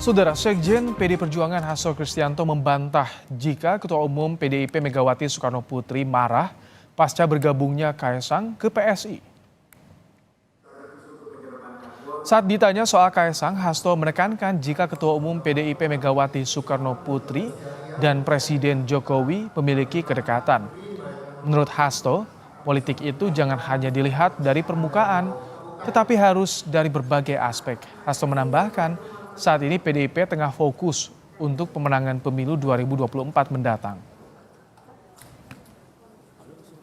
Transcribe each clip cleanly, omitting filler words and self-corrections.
Saudara Sekjen PD Perjuangan Hasto Kristianto membantah jika Ketua Umum PDIP Megawati Soekarno Putri marah pasca bergabungnya Kaesang ke PSI. Saat ditanya soal Kaesang, Hasto menekankan jika Ketua Umum PDIP Megawati Soekarno Putri dan Presiden Jokowi memiliki kedekatan. Menurut Hasto, politik itu jangan hanya dilihat dari permukaan, tetapi harus dari berbagai aspek. Hasto menambahkan, saat ini PDIP tengah fokus untuk pemenangan pemilu 2024 mendatang.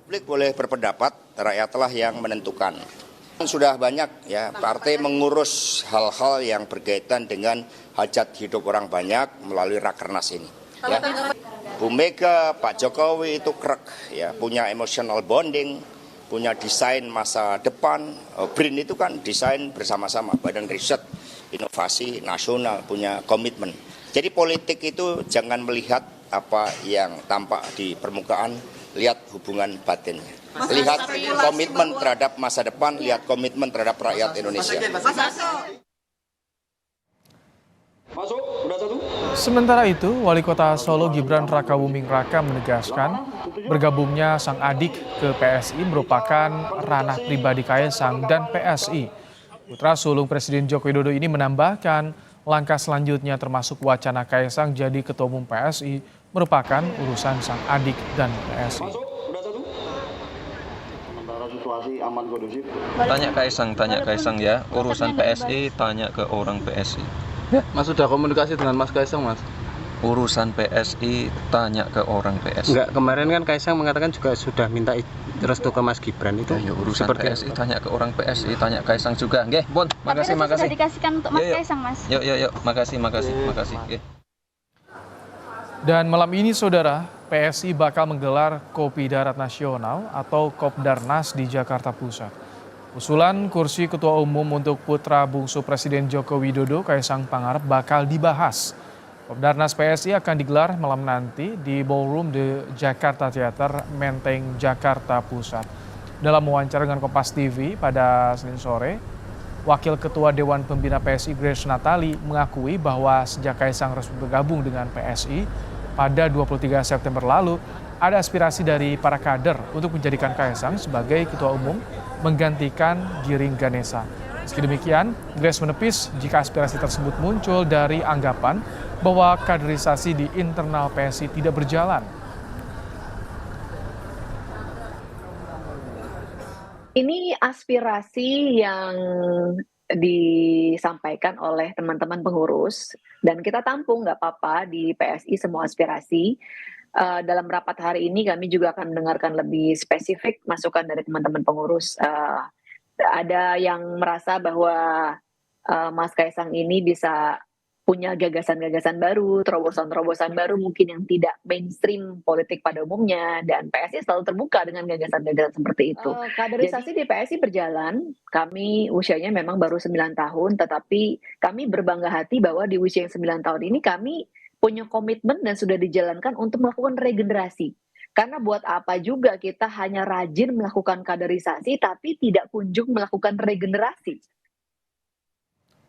Publik boleh berpendapat, rakyatlah yang menentukan. Sudah banyak ya partai mengurus hal-hal yang berkaitan dengan hajat hidup orang banyak melalui Rakernas ini. Ya. Bu Mega, Pak Jokowi itu krek, ya punya emotional bonding, punya desain masa depan. BRIN itu kan desain bersama-sama, Badan Riset Inovasi Nasional punya komitmen. Jadi politik itu jangan melihat apa yang tampak di permukaan, lihat hubungan batinnya. Lihat komitmen terhadap masa depan, lihat komitmen terhadap rakyat Indonesia. Sementara itu, Wali Kota Solo Gibran Rakabuming Raka menegaskan bergabungnya sang adik ke PSI merupakan ranah pribadi Kaesang dan PSI. Putra sulung Presiden Joko Widodo ini menambahkan langkah selanjutnya termasuk wacana Kaesang jadi Ketua Umum PSI merupakan urusan sang adik dan PSI. Tanya Kaesang ya, urusan PSI tanya ke orang PSI. Ya, Mas sudah komunikasi dengan Mas Kaesang, Mas? Urusan PSI tanya ke orang PSI. Enggak, kemarin kan Kaesang mengatakan juga sudah minta restu ke Mas Gibran itu. Ya, urusan PSI tanya ke orang PSI, tanya Kaesang juga. Nggih, Bon, makasih. Sudah dikasihkan untuk Mas Kaesang, Mas. Yuk, makasih. Nggih. Dan malam ini saudara, PSI bakal menggelar Kopi Darat Nasional atau Kopdarnas di Jakarta Pusat. Usulan kursi Ketua Umum untuk putra bungsu Presiden Joko Widodo, Kaesang Pangarep bakal dibahas. Kopdarnas PSI akan digelar malam nanti di Ballroom The Jakarta Theater, Menteng, Jakarta Pusat. Dalam wawancara dengan Kompas TV pada Senin sore, Wakil Ketua Dewan Pembina PSI Grace Natali mengakui bahwa sejak Kaesang resmi bergabung dengan PSI pada 23 September lalu, ada aspirasi dari para kader untuk menjadikan Kaesang sebagai Ketua Umum menggantikan Giring Ganesa. Meski demikian, Grace menepis jika aspirasi tersebut muncul dari anggapan bahwa kaderisasi di internal PSI tidak berjalan. Ini aspirasi yang disampaikan oleh teman-teman pengurus dan kita tampung nggak apa-apa di PSI semua aspirasi. Dalam rapat hari ini kami juga akan mendengarkan lebih spesifik masukan dari teman-teman pengurus. Ada yang merasa bahwa Mas Kaesang ini bisa punya gagasan-gagasan baru, terobosan-terobosan baru mungkin yang tidak mainstream politik pada umumnya, dan PSI selalu terbuka dengan gagasan-gagasan seperti itu. Kaderisasi di PSI berjalan, kami usianya memang baru 9 tahun, tetapi kami berbangga hati bahwa di usia yang 9 tahun ini kami punya komitmen dan sudah dijalankan untuk melakukan regenerasi. Karena buat apa juga kita hanya rajin melakukan kaderisasi tapi tidak kunjung melakukan regenerasi.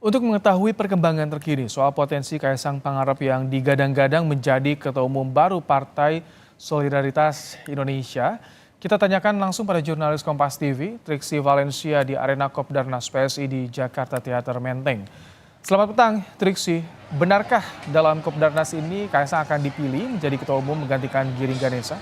Untuk mengetahui perkembangan terkini soal potensi Kaesang Pangarep yang digadang-gadang menjadi Ketua Umum baru Partai Solidaritas Indonesia, kita tanyakan langsung pada jurnalis Kompas TV, Triksi Valencia di Arena Kopdarnas PSI di Jakarta Theater Menteng. Selamat petang, Triksi. Benarkah dalam Kopdarnas ini Kaesang akan dipilih menjadi Ketua Umum menggantikan Giring Ganesa?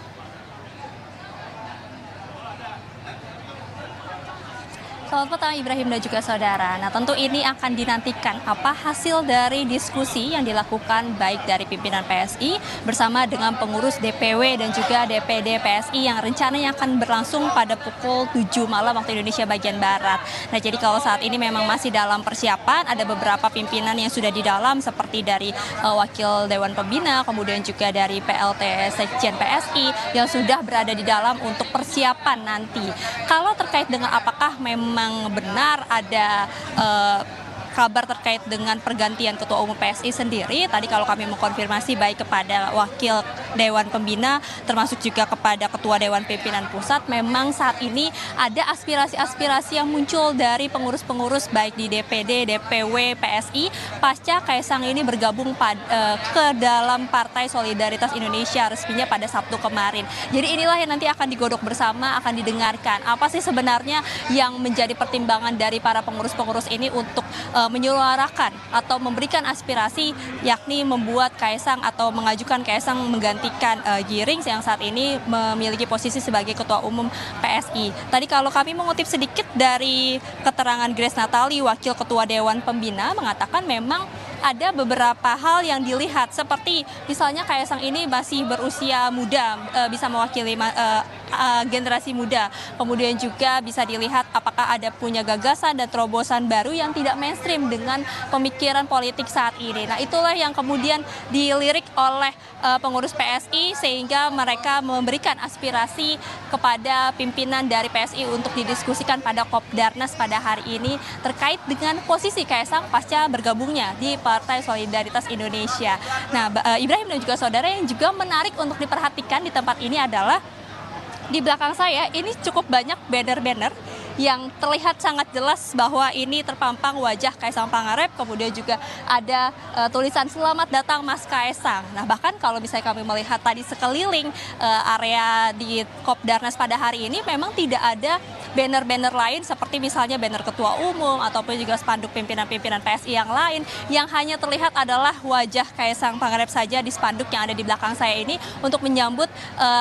Selamat petang Ibrahim dan juga saudara. Nah tentu ini akan dinantikan apa hasil dari diskusi yang dilakukan baik dari pimpinan PSI bersama dengan pengurus DPW dan juga DPD PSI yang rencananya akan berlangsung pada pukul 7 malam waktu Indonesia bagian Barat. Nah jadi kalau saat ini memang masih dalam persiapan, ada beberapa pimpinan yang sudah di dalam seperti dari Wakil Dewan Pembina, kemudian juga dari PLT Sekjen PSI yang sudah berada di dalam untuk persiapan nanti. Kalau terkait dengan apakah memang benar ada kabar terkait dengan pergantian Ketua Umum PSI sendiri. Tadi kalau kami mengkonfirmasi baik kepada Wakil Dewan Pembina, termasuk juga kepada Ketua Dewan Pimpinan Pusat, memang saat ini ada aspirasi-aspirasi yang muncul dari pengurus-pengurus baik di DPD, DPW, PSI, pasca Kaisang ini bergabung ke dalam Partai Solidaritas Indonesia resminya pada Sabtu kemarin. Jadi inilah yang nanti akan digodok bersama, akan didengarkan. Apa sih sebenarnya yang menjadi pertimbangan dari para pengurus-pengurus ini untuk menyuarakan atau memberikan aspirasi, yakni membuat Kaisang atau mengajukan Kaisang menggantikan Giring yang saat ini memiliki posisi sebagai Ketua Umum PSI. Tadi kalau kami mengutip sedikit dari keterangan Grace Natali, Wakil Ketua Dewan Pembina, mengatakan memang ada beberapa hal yang dilihat, seperti misalnya Kaisang ini masih berusia muda, bisa mewakili generasi muda. Kemudian juga bisa dilihat apakah ada punya gagasan dan terobosan baru yang tidak mainstream dengan pemikiran politik saat ini. Nah, itulah yang kemudian dilirik oleh pengurus PSI sehingga mereka memberikan aspirasi kepada pimpinan dari PSI untuk didiskusikan pada Kopdarnas pada hari ini terkait dengan posisi Kaisang pasca bergabungnya di Partai Solidaritas Indonesia. Nah, Ibrahim dan juga saudara, yang juga menarik untuk diperhatikan di tempat ini adalah di belakang saya ini cukup banyak banner-banner yang terlihat sangat jelas bahwa ini terpampang wajah Kaisang Pangarep, kemudian juga ada tulisan "Selamat datang Mas Kaisang". Nah, bahkan kalau misalnya kami melihat tadi sekeliling area di Kopdarnas pada hari ini, memang tidak ada banner-banner lain seperti misalnya banner Ketua Umum ataupun juga spanduk pimpinan-pimpinan PSI yang lain. Yang hanya terlihat adalah wajah Kaisang Pangarep saja di spanduk yang ada di belakang saya ini untuk menyambut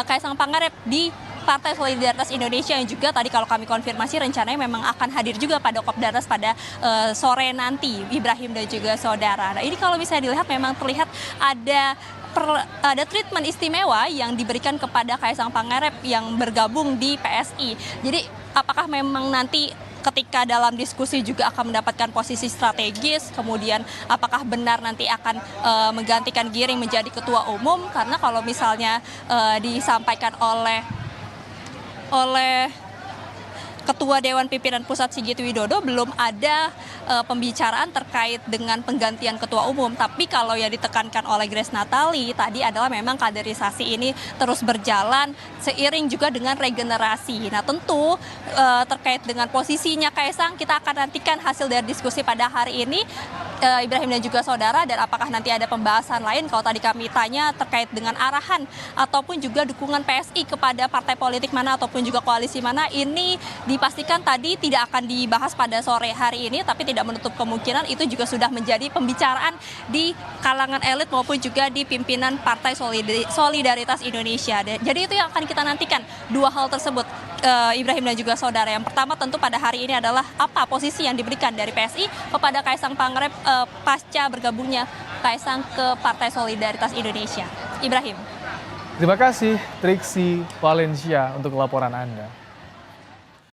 Kaisang Pangarep di Partai Solidaritas Indonesia, yang juga tadi kalau kami konfirmasi rencananya memang akan hadir juga pada Kopdarnas pada sore nanti, Ibrahim dan juga saudara. Nah, ini kalau misalnya dilihat memang terlihat ada treatment istimewa yang diberikan kepada Kaisang Pangarep yang bergabung di PSI. Jadi apakah memang nanti ketika dalam diskusi juga akan mendapatkan posisi strategis, kemudian apakah benar nanti akan menggantikan Giring menjadi Ketua Umum? Karena kalau misalnya disampaikan oleh Ketua Dewan Pimpinan Pusat Sigit Widodo, belum ada pembicaraan terkait dengan penggantian Ketua Umum. Tapi kalau yang ditekankan oleh Grace Natali tadi adalah memang kaderisasi ini terus berjalan seiring juga dengan regenerasi. Nah, tentu terkait dengan posisinya Kaisang, kita akan nantikan hasil dari diskusi pada hari ini, Ibrahim dan juga saudara, dan apakah nanti ada pembahasan lain. Kalau tadi kami tanya terkait dengan arahan ataupun juga dukungan PSI kepada partai politik mana ataupun juga koalisi mana, ini dipastikan tadi tidak akan dibahas pada sore hari ini, tapi tidak menutup kemungkinan itu juga sudah menjadi pembicaraan di kalangan elit maupun juga di pimpinan Partai Solidaritas Indonesia. Jadi itu yang akan kita nantikan, dua hal tersebut, Ibrahim dan juga saudara. Yang pertama tentu pada hari ini adalah apa posisi yang diberikan dari PSI kepada Kaisang Pangarep pasca bergabungnya Kaisang ke Partai Solidaritas Indonesia. Ibrahim. Terima kasih Triksi Valencia untuk laporan Anda.